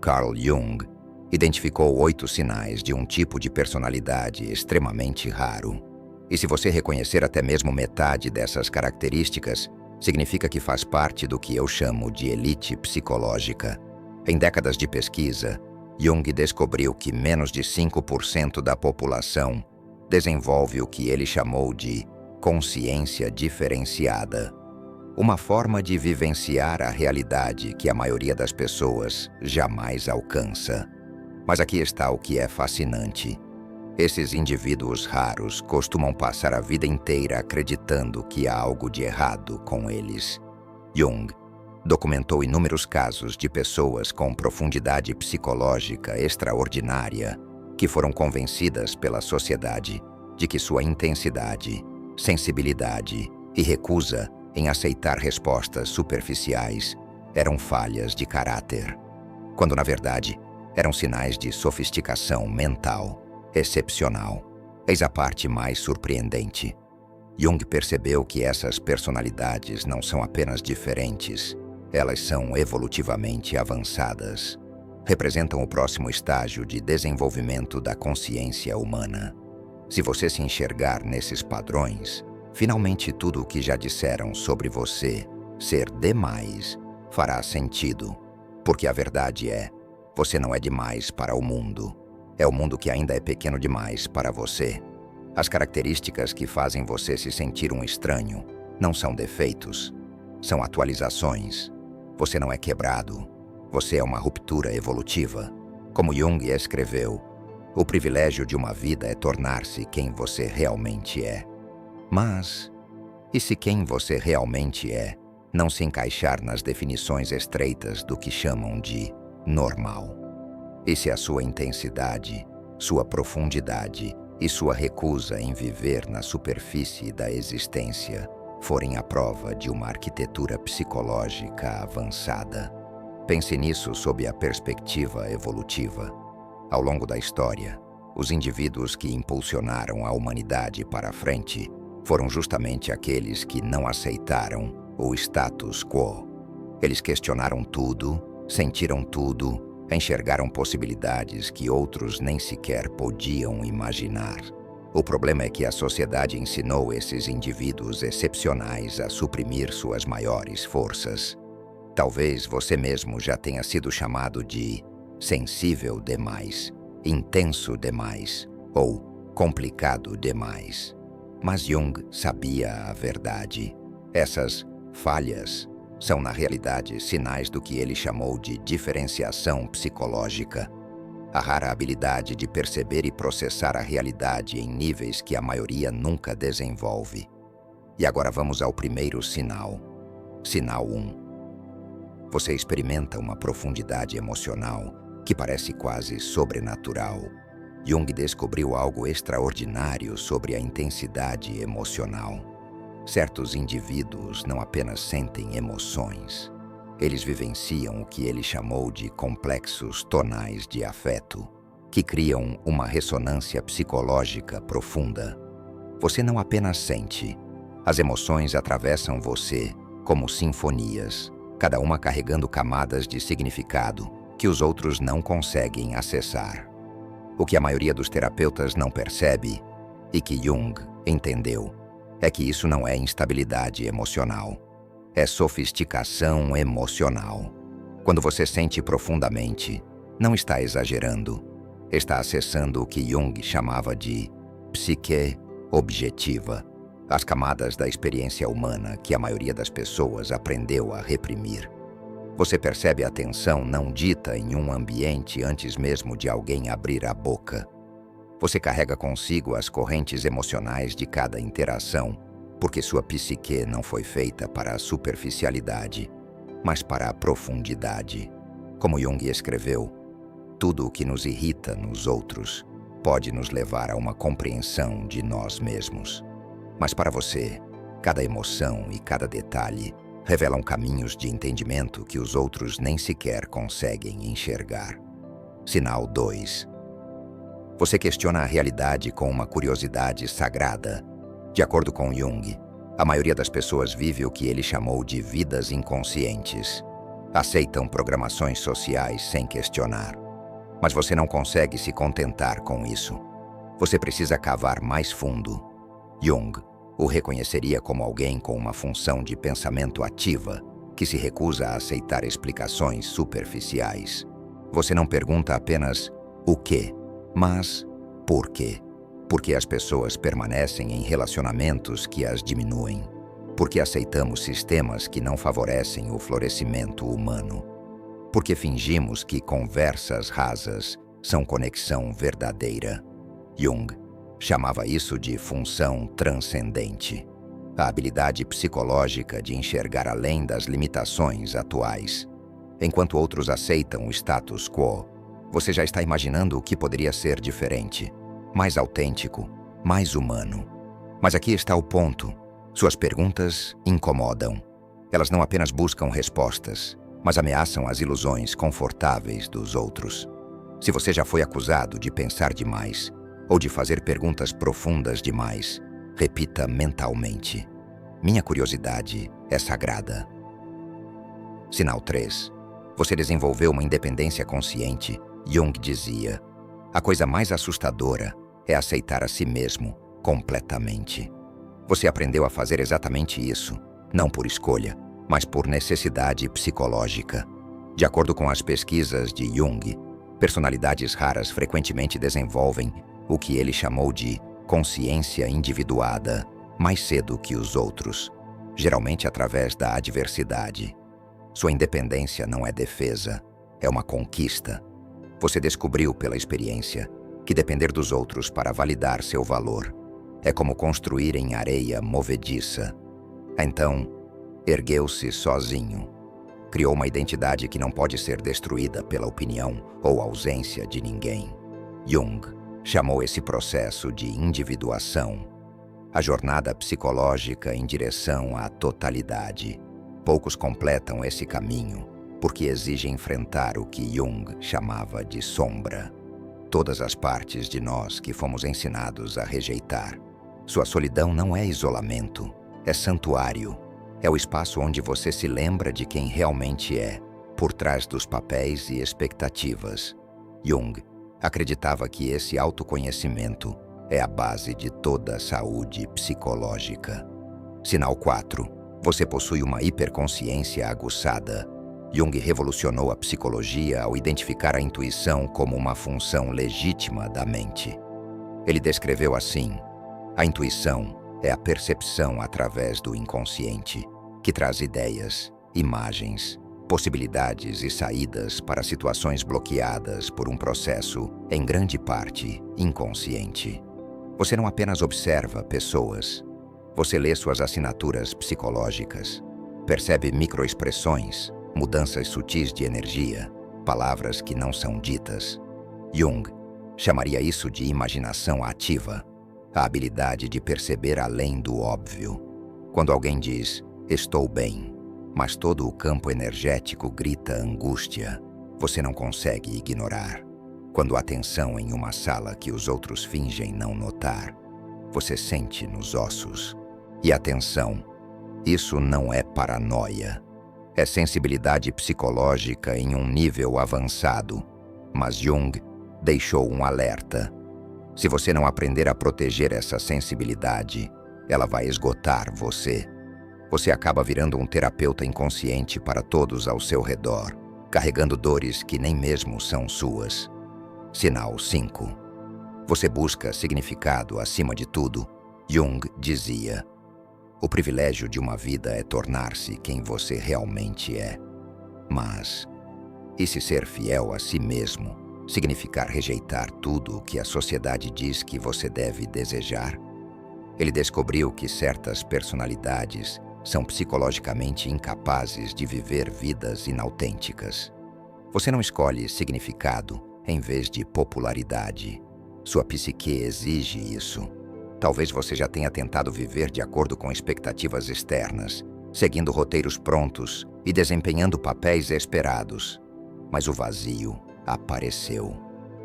Carl Jung identificou 8 sinais de um tipo de personalidade extremamente raro. E se você reconhecer até mesmo metade dessas características, significa que faz parte do que eu chamo de elite psicológica. Em décadas de pesquisa, Jung descobriu que menos de 5% da população desenvolve o que ele chamou de consciência diferenciada, uma forma de vivenciar a realidade que a maioria das pessoas jamais alcança. Mas aqui está o que é fascinante. Esses indivíduos raros costumam passar a vida inteira acreditando que há algo de errado com eles. Jung documentou inúmeros casos de pessoas com profundidade psicológica extraordinária que foram convencidas pela sociedade de que sua intensidade, sensibilidade e recusa em aceitar respostas superficiais eram falhas de caráter, quando na verdade eram sinais de sofisticação mental excepcional. Eis a parte mais surpreendente. Jung percebeu que essas personalidades não são apenas diferentes, elas são evolutivamente avançadas. Representam o próximo estágio de desenvolvimento da consciência humana. Se você se enxergar nesses padrões, finalmente tudo o que já disseram sobre você ser demais fará sentido. Porque a verdade é, você não é demais para o mundo. É o mundo que ainda é pequeno demais para você. As características que fazem você se sentir um estranho não são defeitos, são atualizações. Você não é quebrado, você é uma ruptura evolutiva. Como Jung escreveu, o privilégio de uma vida é tornar-se quem você realmente é. Mas, e se quem você realmente é não se encaixar nas definições estreitas do que chamam de normal? E se a sua intensidade, sua profundidade e sua recusa em viver na superfície da existência forem a prova de uma arquitetura psicológica avançada? Pense nisso sob a perspectiva evolutiva. Ao longo da história, os indivíduos que impulsionaram a humanidade para a frente foram justamente aqueles que não aceitaram o status quo. Eles questionaram tudo, sentiram tudo, enxergaram possibilidades que outros nem sequer podiam imaginar. O problema é que a sociedade ensinou esses indivíduos excepcionais a suprimir suas maiores forças. Talvez você mesmo já tenha sido chamado de sensível demais, intenso demais ou complicado demais. Mas Jung sabia a verdade. Essas falhas são, na realidade, sinais do que ele chamou de diferenciação psicológica. A rara habilidade de perceber e processar a realidade em níveis que a maioria nunca desenvolve. E agora vamos ao primeiro sinal. Sinal 1. Você experimenta uma profundidade emocional que parece quase sobrenatural. Jung descobriu algo extraordinário sobre a intensidade emocional. Certos indivíduos não apenas sentem emoções, eles vivenciam o que ele chamou de complexos tonais de afeto, que criam uma ressonância psicológica profunda. Você não apenas sente, as emoções atravessam você como sinfonias, cada uma carregando camadas de significado que os outros não conseguem acessar. O que a maioria dos terapeutas não percebe, e que Jung entendeu, é que isso não é instabilidade emocional. É sofisticação emocional. Quando você sente profundamente, não está exagerando. Está acessando o que Jung chamava de psique objetiva, as camadas da experiência humana que a maioria das pessoas aprendeu a reprimir. Você percebe a tensão não dita em um ambiente antes mesmo de alguém abrir a boca. Você carrega consigo as correntes emocionais de cada interação, porque sua psique não foi feita para a superficialidade, mas para a profundidade. Como Jung escreveu, tudo o que nos irrita nos outros pode nos levar a uma compreensão de nós mesmos. Mas para você, cada emoção e cada detalhe revelam caminhos de entendimento que os outros nem sequer conseguem enxergar. Sinal 2. Você questiona a realidade com uma curiosidade sagrada. De acordo com Jung, a maioria das pessoas vive o que ele chamou de vidas inconscientes. Aceitam programações sociais sem questionar. Mas você não consegue se contentar com isso. Você precisa cavar mais fundo. Jung o reconheceria como alguém com uma função de pensamento ativa, que se recusa a aceitar explicações superficiais. Você não pergunta apenas o quê, mas por quê. Porque as pessoas permanecem em relacionamentos que as diminuem. Porque aceitamos sistemas que não favorecem o florescimento humano. Porque fingimos que conversas rasas são conexão verdadeira. Jung chamava isso de função transcendente, a habilidade psicológica de enxergar além das limitações atuais. Enquanto outros aceitam o status quo, você já está imaginando o que poderia ser diferente, mais autêntico, mais humano. Mas aqui está o ponto. Suas perguntas incomodam. Elas não apenas buscam respostas, mas ameaçam as ilusões confortáveis dos outros. Se você já foi acusado de pensar demais ou de fazer perguntas profundas demais, repita mentalmente: minha curiosidade é sagrada. Sinal 3. Você desenvolveu uma independência consciente. Jung dizia: a coisa mais assustadora é aceitar a si mesmo completamente. Você aprendeu a fazer exatamente isso, não por escolha, mas por necessidade psicológica. De acordo com as pesquisas de Jung, personalidades raras frequentemente desenvolvem o que ele chamou de consciência individuada mais cedo que os outros, geralmente através da adversidade. Sua independência não é defesa, é uma conquista. Você descobriu pela experiência que depender dos outros para validar seu valor é como construir em areia movediça. Então, ergueu-se sozinho. Criou uma identidade que não pode ser destruída pela opinião ou ausência de ninguém. Jung chamou esse processo de individuação, a jornada psicológica em direção à totalidade. Poucos completam esse caminho, porque exige enfrentar o que Jung chamava de sombra. Todas as partes de nós que fomos ensinados a rejeitar. Sua solidão não é isolamento, é santuário. É o espaço onde você se lembra de quem realmente é, por trás dos papéis e expectativas. Jung acreditava que esse autoconhecimento é a base de toda a saúde psicológica. Sinal 4. Você possui uma hiperconsciência aguçada. Jung revolucionou a psicologia ao identificar a intuição como uma função legítima da mente. Ele descreveu assim: a intuição é a percepção através do inconsciente, que traz ideias, imagens, possibilidades e saídas para situações bloqueadas por um processo, em grande parte, inconsciente. Você não apenas observa pessoas, você lê suas assinaturas psicológicas, percebe microexpressões, mudanças sutis de energia, palavras que não são ditas. Jung chamaria isso de imaginação ativa, a habilidade de perceber além do óbvio. Quando alguém diz, estou bem, mas todo o campo energético grita angústia, você não consegue ignorar. Quando há tensão em uma sala que os outros fingem não notar, você sente nos ossos. E atenção, isso não é paranoia. É sensibilidade psicológica em um nível avançado. Mas Jung deixou um alerta. Se você não aprender a proteger essa sensibilidade, ela vai esgotar você. Você acaba virando um terapeuta inconsciente para todos ao seu redor, carregando dores que nem mesmo são suas. Sinal 5. Você busca significado acima de tudo. Jung dizia: o privilégio de uma vida é tornar-se quem você realmente é. Mas, e se ser fiel a si mesmo significar rejeitar tudo o que a sociedade diz que você deve desejar? Ele descobriu que certas personalidades são psicologicamente incapazes de viver vidas inautênticas. Você não escolhe significado em vez de popularidade. Sua psique exige isso. Talvez você já tenha tentado viver de acordo com expectativas externas, seguindo roteiros prontos e desempenhando papéis esperados. Mas o vazio apareceu.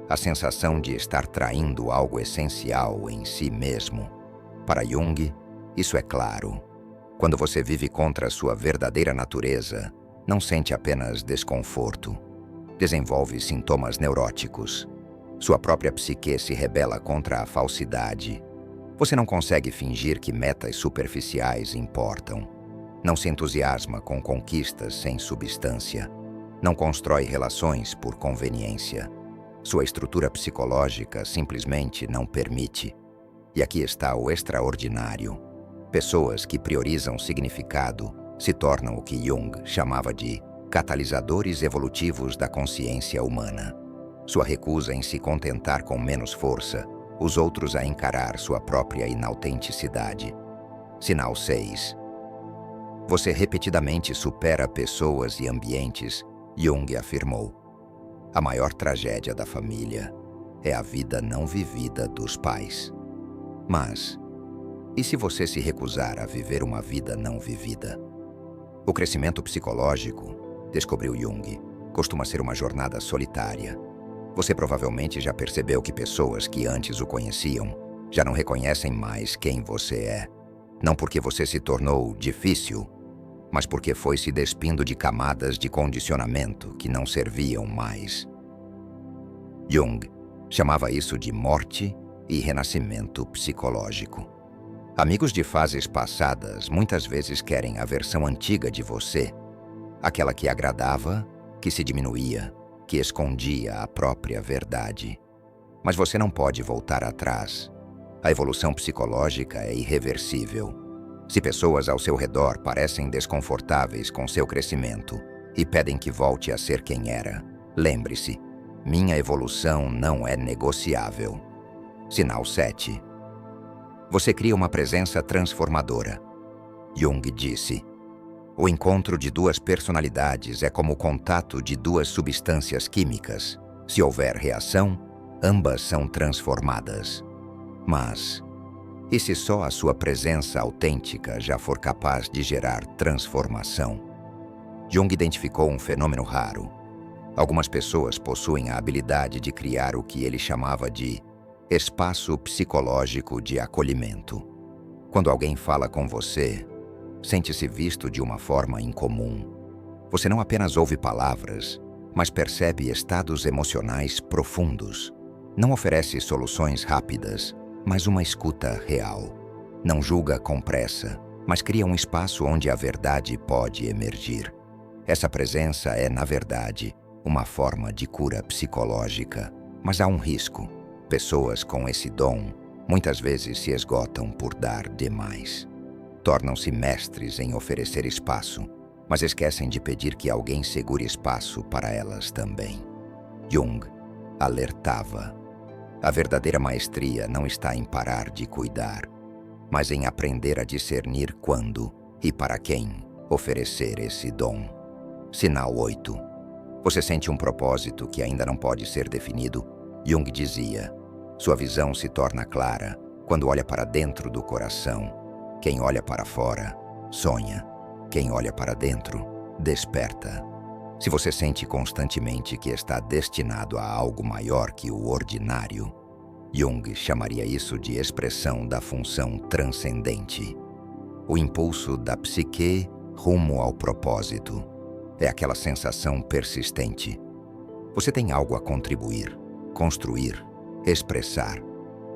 A sensação de estar traindo algo essencial em si mesmo. Para Jung, isso é claro. Quando você vive contra a sua verdadeira natureza, não sente apenas desconforto. Desenvolve sintomas neuróticos. Sua própria psique se rebela contra a falsidade. Você não consegue fingir que metas superficiais importam. Não se entusiasma com conquistas sem substância. Não constrói relações por conveniência. Sua estrutura psicológica simplesmente não permite. E aqui está o extraordinário. Pessoas que priorizam significado se tornam o que Jung chamava de catalisadores evolutivos da consciência humana. Sua recusa em se contentar com menos força os outros a encarar sua própria inautenticidade. Sinal 6. Você repetidamente supera pessoas e ambientes, Jung afirmou. A maior tragédia da família é a vida não vivida dos pais. Mas, e se você se recusar a viver uma vida não vivida? O crescimento psicológico, descobriu Jung, costuma ser uma jornada solitária. Você provavelmente já percebeu que pessoas que antes o conheciam já não reconhecem mais quem você é. Não porque você se tornou difícil, mas porque foi se despindo de camadas de condicionamento que não serviam mais. Jung chamava isso de morte e renascimento psicológico. Amigos de fases passadas muitas vezes querem a versão antiga de você, aquela que agradava, que se diminuía, que escondia a própria verdade. Mas você não pode voltar atrás. A evolução psicológica é irreversível. Se pessoas ao seu redor parecem desconfortáveis com seu crescimento e pedem que volte a ser quem era, lembre-se, minha evolução não é negociável. Sinal 7. Você cria uma presença transformadora. Jung disse: o encontro de duas personalidades é como o contato de duas substâncias químicas. Se houver reação, ambas são transformadas. Mas, e se só a sua presença autêntica já for capaz de gerar transformação? Jung identificou um fenômeno raro. Algumas pessoas possuem a habilidade de criar o que ele chamava de espaço psicológico de acolhimento. Quando alguém fala com você, sente-se visto de uma forma incomum. Você não apenas ouve palavras, mas percebe estados emocionais profundos. Não oferece soluções rápidas, mas uma escuta real. Não julga com pressa, mas cria um espaço onde a verdade pode emergir. Essa presença é, na verdade, uma forma de cura psicológica. Mas há um risco. Pessoas com esse dom muitas vezes se esgotam por dar demais. Tornam-se mestres em oferecer espaço, mas esquecem de pedir que alguém segure espaço para elas também. Jung alertava: a verdadeira maestria não está em parar de cuidar, mas em aprender a discernir quando e para quem oferecer esse dom. Sinal 8. Você sente um propósito que ainda não pode ser definido? Jung dizia: sua visão se torna clara quando olha para dentro do coração. Quem olha para fora, sonha. Quem olha para dentro, desperta. Se você sente constantemente que está destinado a algo maior que o ordinário, Jung chamaria isso de expressão da função transcendente. O impulso da psique rumo ao propósito. É aquela sensação persistente. Você tem algo a contribuir, construir, expressar.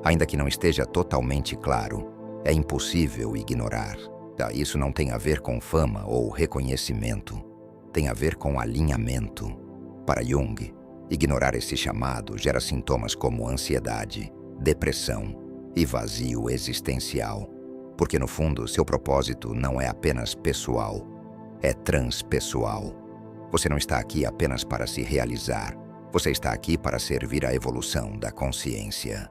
Ainda que não esteja totalmente claro, é impossível ignorar. Isso não tem a ver com fama ou reconhecimento. Tem a ver com alinhamento. Para Jung, ignorar esse chamado gera sintomas como ansiedade, depressão e vazio existencial. Porque, no fundo, seu propósito não é apenas pessoal, é transpessoal. Você não está aqui apenas para se realizar. Você está aqui para servir à evolução da consciência.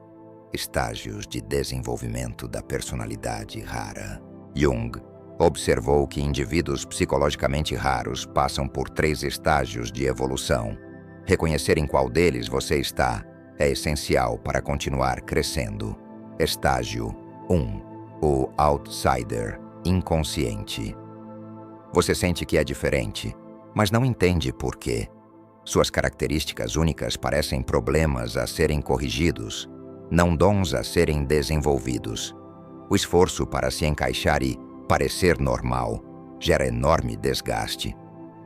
Estágios de desenvolvimento da personalidade rara. Jung observou que indivíduos psicologicamente raros passam por 3 estágios de evolução. Reconhecer em qual deles você está é essencial para continuar crescendo. Estágio 1. O outsider inconsciente. Você sente que é diferente, mas não entende por quê. Suas características únicas parecem problemas a serem corrigidos, não dons a serem desenvolvidos. O esforço para se encaixar e parecer normal gera enorme desgaste.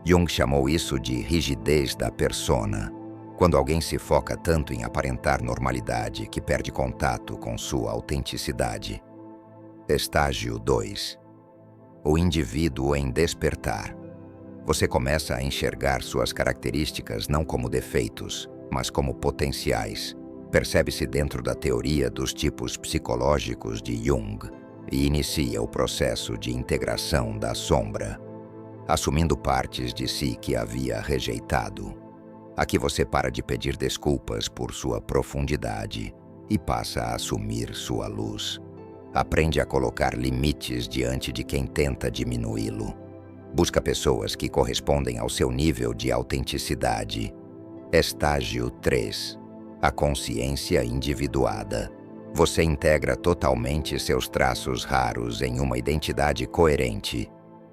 Jung chamou isso de rigidez da persona, quando alguém se foca tanto em aparentar normalidade que perde contato com sua autenticidade. Estágio 2. O indivíduo em despertar. Você começa a enxergar suas características não como defeitos, mas como potenciais. Percebe-se dentro da teoria dos tipos psicológicos de Jung e inicia o processo de integração da sombra, assumindo partes de si que havia rejeitado. Aqui você para de pedir desculpas por sua profundidade e passa a assumir sua luz. Aprende a colocar limites diante de quem tenta diminuí-lo. Busca pessoas que correspondem ao seu nível de autenticidade. Estágio 3. A consciência individuada. Você integra totalmente seus traços raros em uma identidade coerente.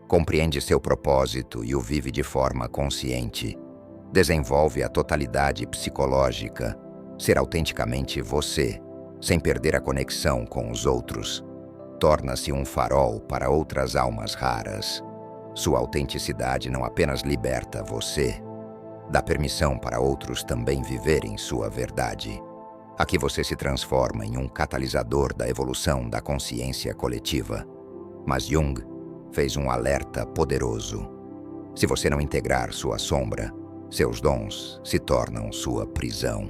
Compreende seu propósito e o vive de forma consciente. Desenvolve a totalidade psicológica, ser autenticamente você, sem perder a conexão com os outros. Torna-se um farol para outras almas raras. Sua autenticidade não apenas liberta você, dá permissão para outros também viverem sua verdade. Aqui você se transforma em um catalisador da evolução da consciência coletiva. Mas Jung fez um alerta poderoso. Se você não integrar sua sombra, seus dons se tornam sua prisão.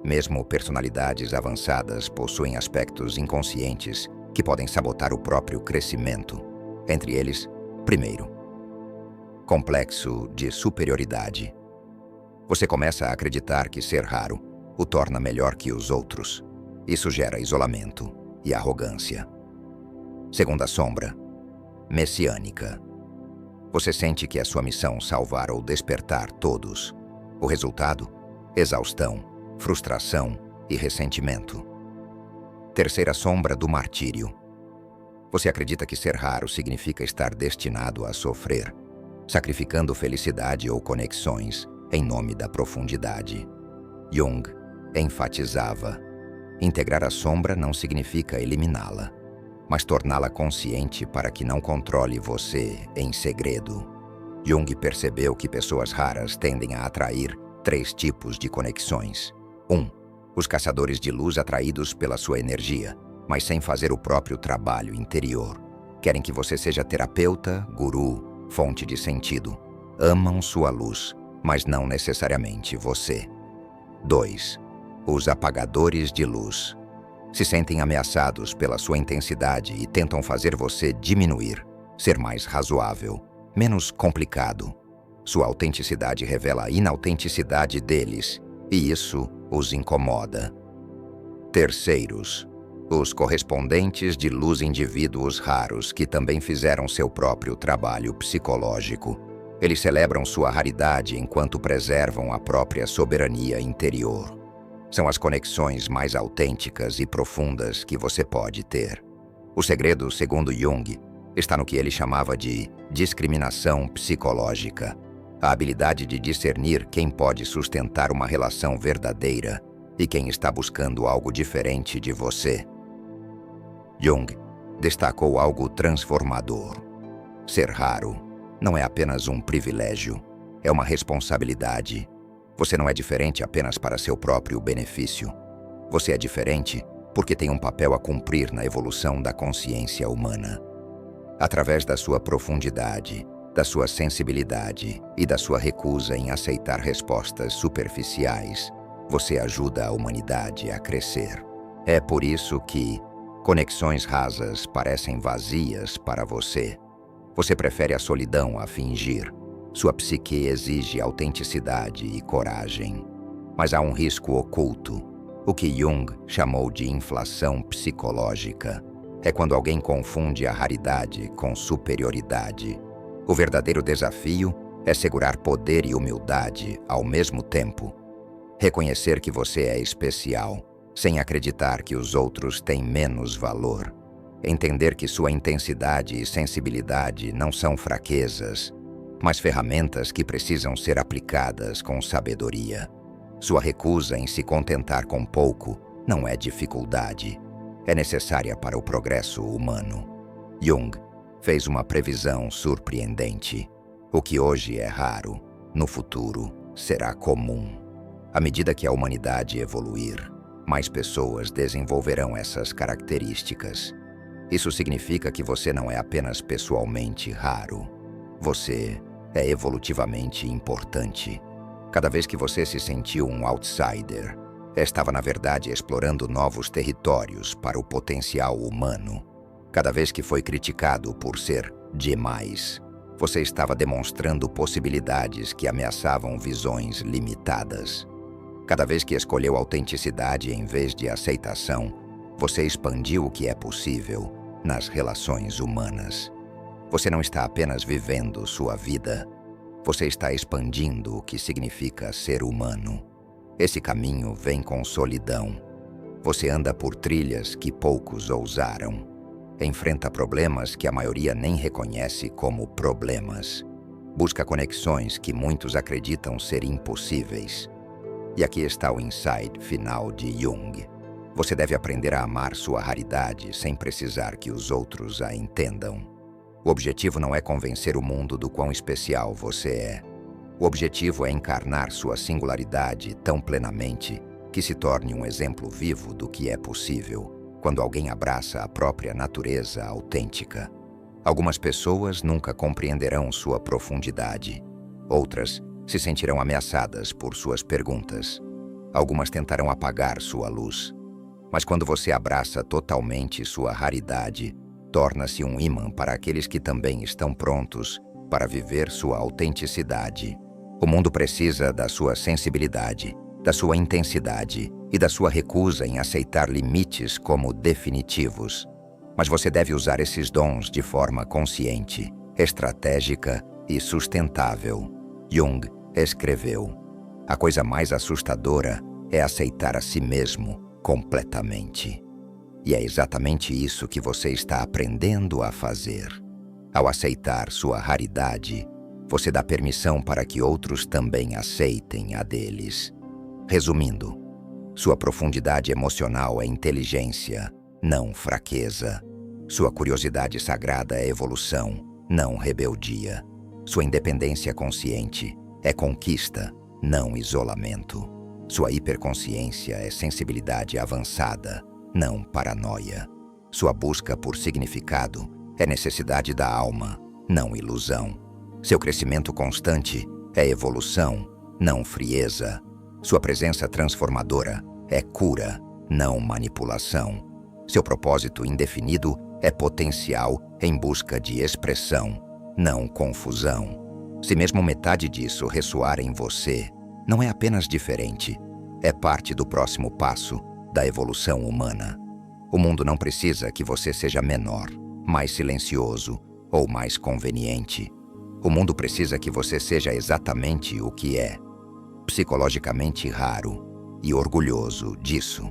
Mesmo personalidades avançadas possuem aspectos inconscientes que podem sabotar o próprio crescimento. Entre eles, primeiro, complexo de superioridade. Você começa a acreditar que ser raro o torna melhor que os outros. Isso gera isolamento e arrogância. Segunda sombra, messiânica. Você sente que é sua missão salvar ou despertar todos. O resultado? Exaustão, frustração e ressentimento. Terceira sombra do martírio. Você acredita que ser raro significa estar destinado a sofrer, sacrificando felicidade ou conexões em nome da profundidade. Jung enfatizava: integrar a sombra não significa eliminá-la, mas torná-la consciente para que não controle você em segredo. Jung percebeu que pessoas raras tendem a atrair 3 tipos de conexões. 1. Os caçadores de luz atraídos pela sua energia, mas sem fazer o próprio trabalho interior. Querem que você seja terapeuta, guru, fonte de sentido. Amam sua luz, mas não necessariamente você. 2. Os apagadores de luz. Se sentem ameaçados pela sua intensidade e tentam fazer você diminuir, ser mais razoável, menos complicado. Sua autenticidade revela a inautenticidade deles, e isso os incomoda. Terceiros, os correspondentes de luz, indivíduos raros que também fizeram seu próprio trabalho psicológico. Eles celebram sua raridade enquanto preservam a própria soberania interior. São as conexões mais autênticas e profundas que você pode ter. O segredo, segundo Jung, está no que ele chamava de discriminação psicológica. A habilidade de discernir quem pode sustentar uma relação verdadeira e quem está buscando algo diferente de você. Jung destacou algo transformador. Ser raro não é apenas um privilégio, é uma responsabilidade. Você não é diferente apenas para seu próprio benefício. Você é diferente porque tem um papel a cumprir na evolução da consciência humana. Através da sua profundidade, da sua sensibilidade e da sua recusa em aceitar respostas superficiais, você ajuda a humanidade a crescer. É por isso que conexões rasas parecem vazias para você. Você prefere a solidão a fingir. Sua psique exige autenticidade e coragem. Mas há um risco oculto, o que Jung chamou de inflação psicológica. É quando alguém confunde a raridade com superioridade. O verdadeiro desafio é segurar poder e humildade ao mesmo tempo. Reconhecer que você é especial, sem acreditar que os outros têm menos valor. Entender que sua intensidade e sensibilidade não são fraquezas, mas ferramentas que precisam ser aplicadas com sabedoria. Sua recusa em se contentar com pouco não é dificuldade, é necessária para o progresso humano. Jung fez uma previsão surpreendente. O que hoje é raro, no futuro será comum. À medida que a humanidade evoluir, mais pessoas desenvolverão essas características. Isso significa que você não é apenas pessoalmente raro. Você é evolutivamente importante. Cada vez que você se sentiu um outsider, estava na verdade explorando novos territórios para o potencial humano. Cada vez que foi criticado por ser demais, você estava demonstrando possibilidades que ameaçavam visões limitadas. Cada vez que escolheu autenticidade em vez de aceitação, você expandiu o que é possível nas relações humanas. Você não está apenas vivendo sua vida, você está expandindo o que significa ser humano. Esse caminho vem com solidão. Você anda por trilhas que poucos ousaram. Enfrenta problemas que a maioria nem reconhece como problemas. Busca conexões que muitos acreditam ser impossíveis. E aqui está o insight final de Jung. Você deve aprender a amar sua raridade sem precisar que os outros a entendam. O objetivo não é convencer o mundo do quão especial você é. O objetivo é encarnar sua singularidade tão plenamente que se torne um exemplo vivo do que é possível quando alguém abraça a própria natureza autêntica. Algumas pessoas nunca compreenderão sua profundidade. Outras se sentirão ameaçadas por suas perguntas. Algumas tentarão apagar sua luz. Mas quando você abraça totalmente sua raridade, torna-se um imã para aqueles que também estão prontos para viver sua autenticidade. O mundo precisa da sua sensibilidade, da sua intensidade e da sua recusa em aceitar limites como definitivos. Mas você deve usar esses dons de forma consciente, estratégica e sustentável. Jung escreveu: "A coisa mais assustadora é aceitar a si mesmo completamente." E é exatamente isso que você está aprendendo a fazer. Ao aceitar sua raridade, você dá permissão para que outros também aceitem a deles. Resumindo, sua profundidade emocional é inteligência, não fraqueza. Sua curiosidade sagrada é evolução, não rebeldia. Sua independência consciente é conquista, não isolamento. Sua hiperconsciência é sensibilidade avançada, não paranoia. Sua busca por significado é necessidade da alma, não ilusão. Seu crescimento constante é evolução, não frieza. Sua presença transformadora é cura, não manipulação. Seu propósito indefinido é potencial em busca de expressão, não confusão. Se mesmo metade disso ressoar em você, não é apenas diferente, é parte do próximo passo da evolução humana. O mundo não precisa que você seja menor, mais silencioso ou mais conveniente. O mundo precisa que você seja exatamente o que é, psicologicamente raro e orgulhoso disso.